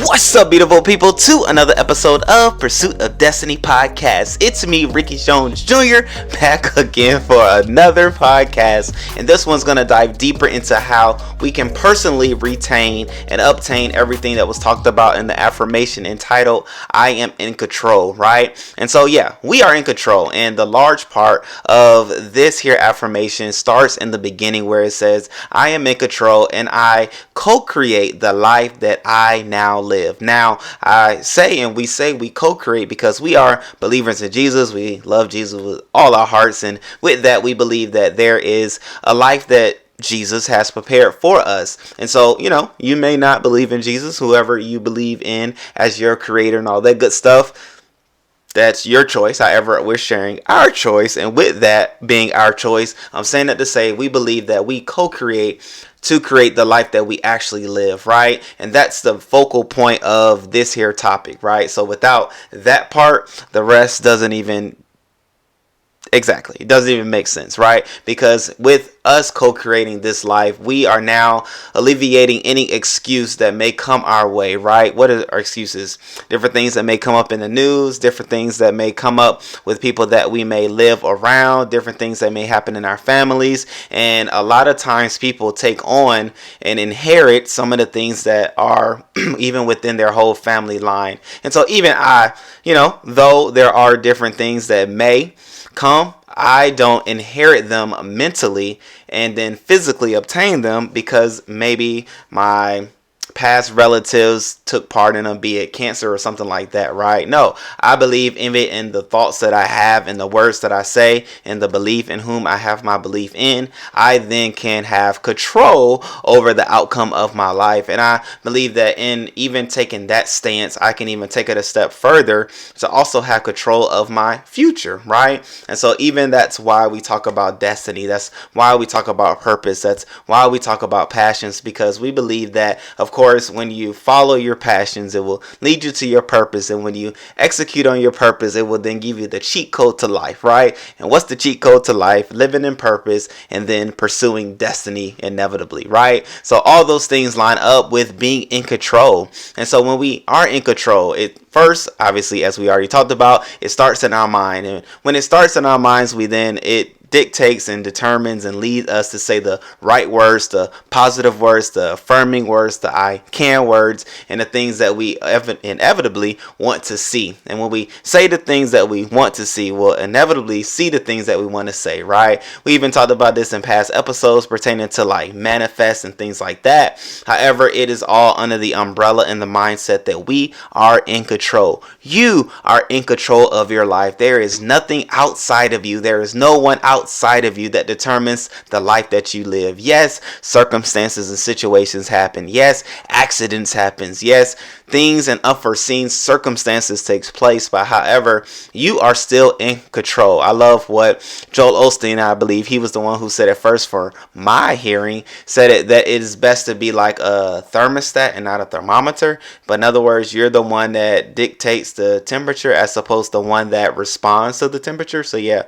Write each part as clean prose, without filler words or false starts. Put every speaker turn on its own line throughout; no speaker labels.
What's up, beautiful people, to another episode of Pursuit of Destiny podcast. It's me, Rickey Jones Jr., back again for another podcast. And this one's going to dive deeper into how we can personally retain and obtain everything that was talked about in the affirmation entitled, I am in control, right? And so, yeah, we are in control. And the large part of this here affirmation starts in the beginning where it says, I am in control and I co-create the life that I now live. Now, we co-create because we are believers in Jesus. We love Jesus with all our hearts, and with that, we believe that there is a life that Jesus has prepared for us. And so, you may not believe in Jesus, whoever you believe in as your creator and all that good stuff. That's your choice. However, we're sharing our choice. And with that being our choice, I'm saying that to say we believe that we co-create to create the life that we actually live, right? And that's the focal point of this here topic, right? So without that part, the rest doesn't even make sense, right? Because with us co-creating this life, we are now alleviating any excuse that may come our way, right? What are our excuses? Different things that may come up in the news, different things that may come up with people that we may live around, different things that may happen in our families. And a lot of times people take on and inherit some of the things that are even within their whole family line. And so even I, though there are different things that may come, I don't inherit them mentally and then physically obtain them because maybe my past relatives took part in them, be it cancer or something like that, right? No, I believe in it, in the thoughts that I have, in the words that I say, in the belief in whom I have my belief in. I then can have control over the outcome of my life. And I believe that in even taking that stance, I can even take it a step further to also have control of my future, right? And so even that's why we talk about destiny. That's why we talk about purpose. That's why we talk about passions, because we believe that, of course, when you follow your passions, it will lead you to your purpose. And when you execute on your purpose, it will then give you the cheat code to life, right? And what's the cheat code to life? Living in purpose and then pursuing destiny inevitably, right? So all those things line up with being in control. And so when we are in control, it first, obviously, as we already talked about, it starts in our mind. And when it starts in our minds, it dictates and determines and leads us to say the right words, the positive words, the affirming words, the I can words, and the things that we inevitably want to see. And when we say the things that we want to see, we'll inevitably see the things that we want to say, right? We even talked about this in past episodes pertaining to like manifest and things like that. However, it is all under the umbrella and the mindset that we are in control. You are in control of your life. There is nothing outside of you. There is no one outside of you that determines the life that you live. Yes, circumstances and situations happen. Yes, accidents happen. Yes, things and unforeseen circumstances takes place. But however, you are still in control. I love what Joel Osteen, I believe he was the one who said it first for my hearing, said it that it is best to be like a thermostat and not a thermometer. But in other words, you're the one that dictates the temperature as opposed to the one that responds to the temperature. So yeah,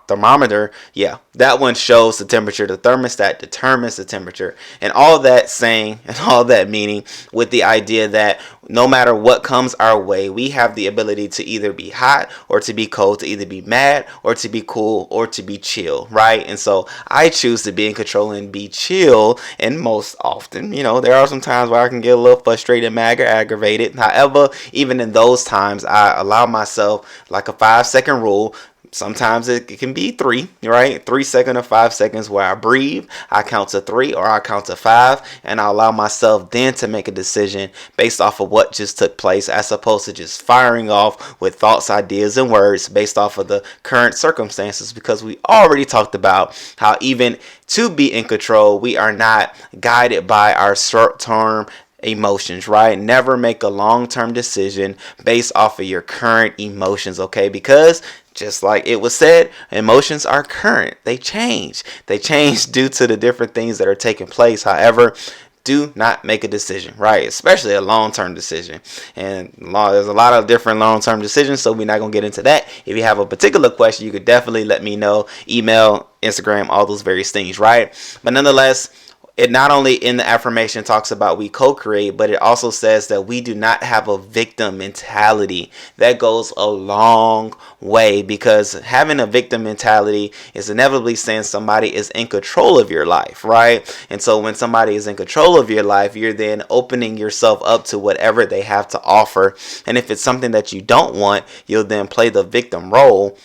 thermometer, yeah, that one shows the temperature. The thermostat determines the temperature. And all that saying and all that meaning with the idea that no matter what comes our way, we have the ability to either be hot or to be cold, to either be mad or to be cool or to be chill, right? And so I choose to be in control and be chill. And most often, there are some times where I can get a little frustrated, mad, or aggravated. However, even in those times, I allow myself like a 5-second rule. Sometimes it can be 3, right? 3 seconds or 5 seconds where I breathe, I count to 3 or I count to 5, and I allow myself then to make a decision based off of what just took place, as opposed to just firing off with thoughts, ideas, and words based off of the current circumstances. Because we already talked about how even to be in control, we are not guided by our short-term emotions, right? Never make a long-term decision based off of your current emotions, okay? Because just like it was said, emotions are current. They change. They change due to the different things that are taking place. However, do not make a decision, right? Especially a long-term decision. And there's a lot of different long-term decisions, so we're not going to get into that. If you have a particular question, you could definitely let me know. Email, Instagram, all those various things, right? But nonetheless, it not only in the affirmation talks about we co-create, but it also says that we do not have a victim mentality. That goes a long way, because having a victim mentality is inevitably saying somebody is in control of your life, right? And so when somebody is in control of your life, you're then opening yourself up to whatever they have to offer. And if it's something that you don't want, you'll then play the victim role.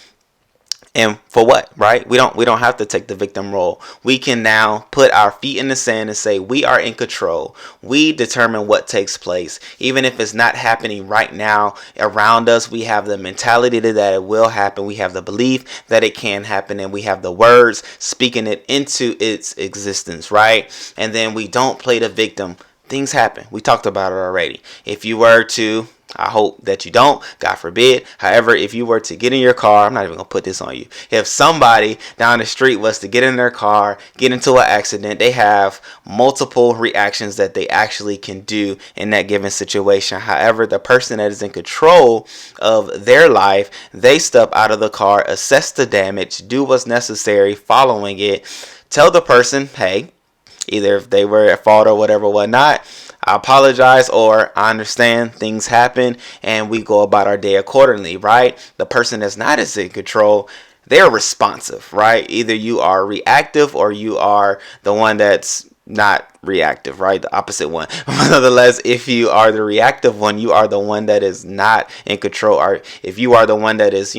And for what, right? We don't have to take the victim role. We can now put our feet in the sand and say we are in control. We determine what takes place. Even if it's not happening right now around us, we have the mentality that it will happen. We have the belief that it can happen, and we have the words speaking it into its existence, right? And then we don't play the victim. Things happen. We talked about it already. If you were to, I hope that you don't, God forbid. However, if you were to get in your car, I'm not even going to put this on you. If somebody down the street was to get in their car, get into an accident, they have multiple reactions that they actually can do in that given situation. However, the person that is in control of their life, they step out of the car, assess the damage, do what's necessary following it, tell the person, hey, either if they were at fault or whatnot, I apologize, or I understand things happen, and we go about our day accordingly, right? The person that's not as in control, they're responsive, right? Either you are reactive or you are the one that's not reactive, right? The opposite one. Nonetheless, if you are the reactive one, you are the one that is not in control. Or if you are the one that is,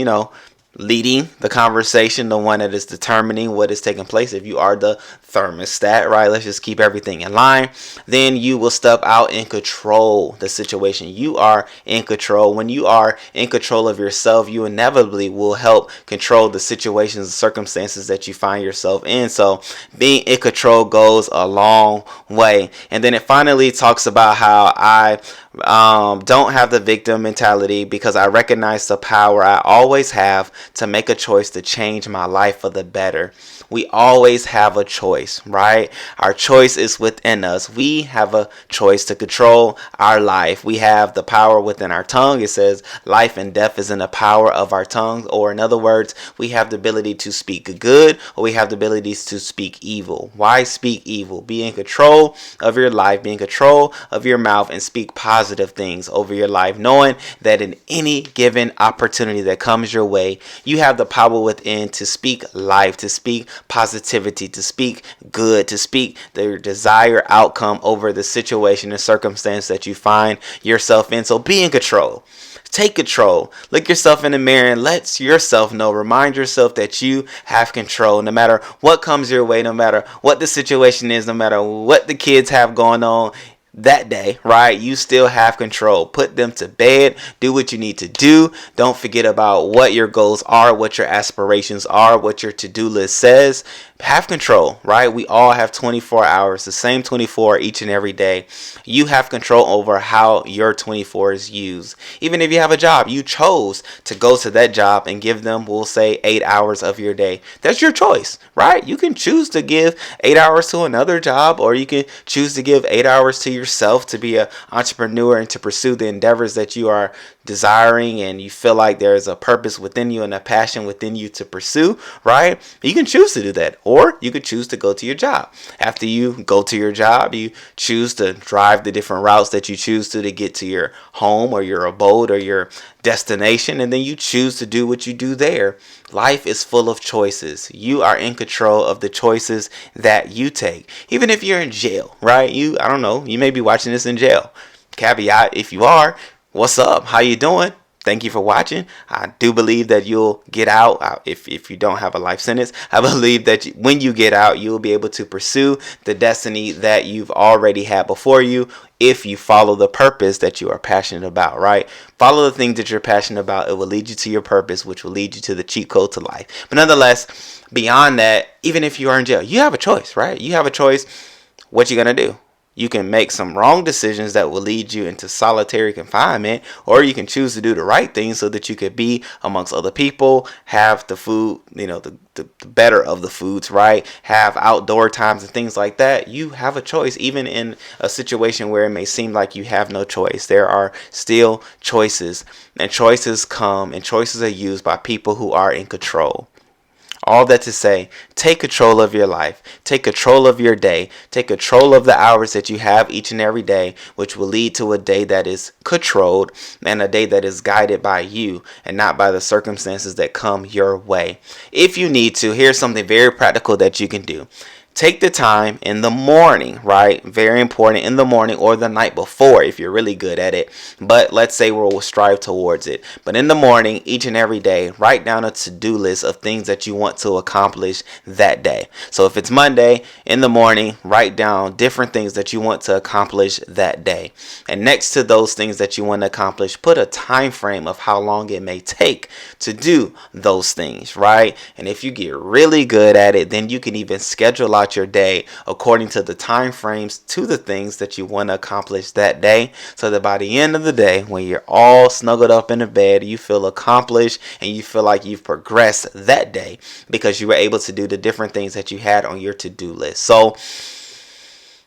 leading the conversation, the one that is determining what is taking place, if you are the thermostat, right, let's just keep everything in line, then you will step out and control the situation. You are in control. When you are in control of yourself, you inevitably will help control the situations and circumstances that you find yourself in. So being in control goes a long way. And then it finally talks about how I don't have the victim mentality, because I recognize the power I always have to make a choice to change my life for the better. We always have a choice, right? Our choice is within us. We have a choice to control our life. We have the power within our tongue. It says life and death is in the power of our tongue. Or in other words, we have the ability to speak good, or we have the ability to speak evil. Why speak evil? Be in control of your life, be in control of your mouth, and speak positive things over your life, knowing that in any given opportunity that comes your way, you have the power within to speak life, to speak positivity, to speak good, to speak the desired outcome over the situation and circumstance that you find yourself in. So be in control. Take control. Look yourself in the mirror and let yourself know. Remind yourself that you have control. No matter what comes your way, no matter what the situation is, no matter what the kids have going on that day, right? You still have control. Put them to bed. Do what you need to do. Don't forget about what your goals are, what your aspirations are, what your to-do list says. Have control, right? We all have 24 hours, the same 24 each and every day. You have control over how your 24 is used. Even if you have a job, you chose to go to that job and give them, we'll say, 8 hours of your day. That's your choice, right? You can choose to give 8 hours to another job, or you can choose to give 8 hours to yourself to be an entrepreneur and to pursue the endeavors that you are desiring and you feel like there is a purpose within you and a passion within you to pursue, right? You can choose to do that, or you could choose to go to your job. After you go to your job, you choose to drive the different routes that you choose to get to your home or your abode or your destination, and then you choose to do what you do there. Life is full of choices. You are in control of the choices that you take. Even if you're in jail, right? I don't know, you may be watching this in jail. Caveat, if you are, what's up? How you doing? Thank you for watching. I do believe that you'll get out if you don't have a life sentence. I believe that when you get out, you'll be able to pursue the destiny that you've already had before you if you follow the purpose that you are passionate about, right? Follow the things that you're passionate about. It will lead you to your purpose, which will lead you to the cheat code to life. But nonetheless, beyond that, even if you are in jail, you have a choice, right? You have a choice what you're going to do. You can make some wrong decisions that will lead you into solitary confinement, or you can choose to do the right thing so that you could be amongst other people, have the food, the better of the foods, right? Have outdoor times and things like that. You have a choice, even in a situation where it may seem like you have no choice. There are still choices, and choices come and choices are used by people who are in control. All that to say, take control of your life, take control of your day, take control of the hours that you have each and every day, which will lead to a day that is controlled and a day that is guided by you and not by the circumstances that come your way. If you need to, here's something very practical that you can do. Take the time in the morning, right? Very important, in the morning or the night before if you're really good at it. But let's say we'll strive towards it. But in the morning, each and every day, write down a to-do list of things that you want to accomplish that day. So if it's Monday, in the morning, write down different things that you want to accomplish that day. And next to those things that you want to accomplish, put a time frame of how long it may take to do those things, right? And if you get really good at it, then you can even schedule out your day according to the time frames to the things that you want to accomplish that day, so that by the end of the day, when you're all snuggled up in the bed, you feel accomplished and you feel like you've progressed that day because you were able to do the different things that you had on your to-do list. So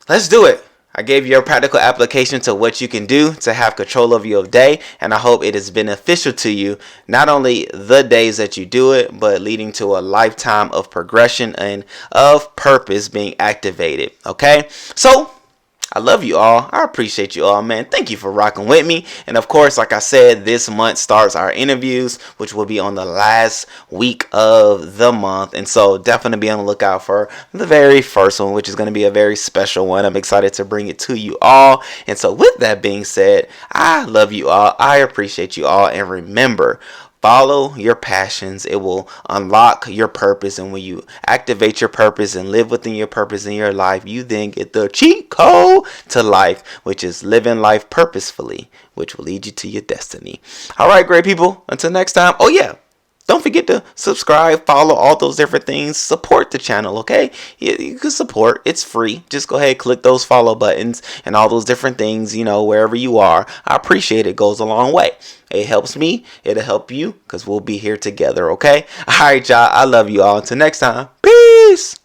let's do it. I gave you a practical application to what you can do to have control of your day, and I hope it is beneficial to you, not only the days that you do it, but leading to a lifetime of progression and of purpose being activated. Okay, so I love you all. I appreciate you all, man. Thank you for rocking with me. And of course, like I said, this month starts our interviews, which will be on the last week of the month. And so definitely be on the lookout for the very first one, which is going to be a very special one. I'm excited to bring it to you all. And so with that being said, I love you all. I appreciate you all. And remember, follow your passions. It will unlock your purpose. And when you activate your purpose and live within your purpose in your life, you then get the cheat code to life, which is living life purposefully, which will lead you to your destiny. All right, great people. Until next time. Oh, yeah. Don't forget to subscribe, follow, all those different things. Support the channel, okay? You can support. It's free. Just go ahead, click those follow buttons and all those different things, wherever you are. I appreciate it. It goes a long way. It helps me. It'll help you because we'll be here together, okay? All right, y'all. I love you all. Until next time. Peace.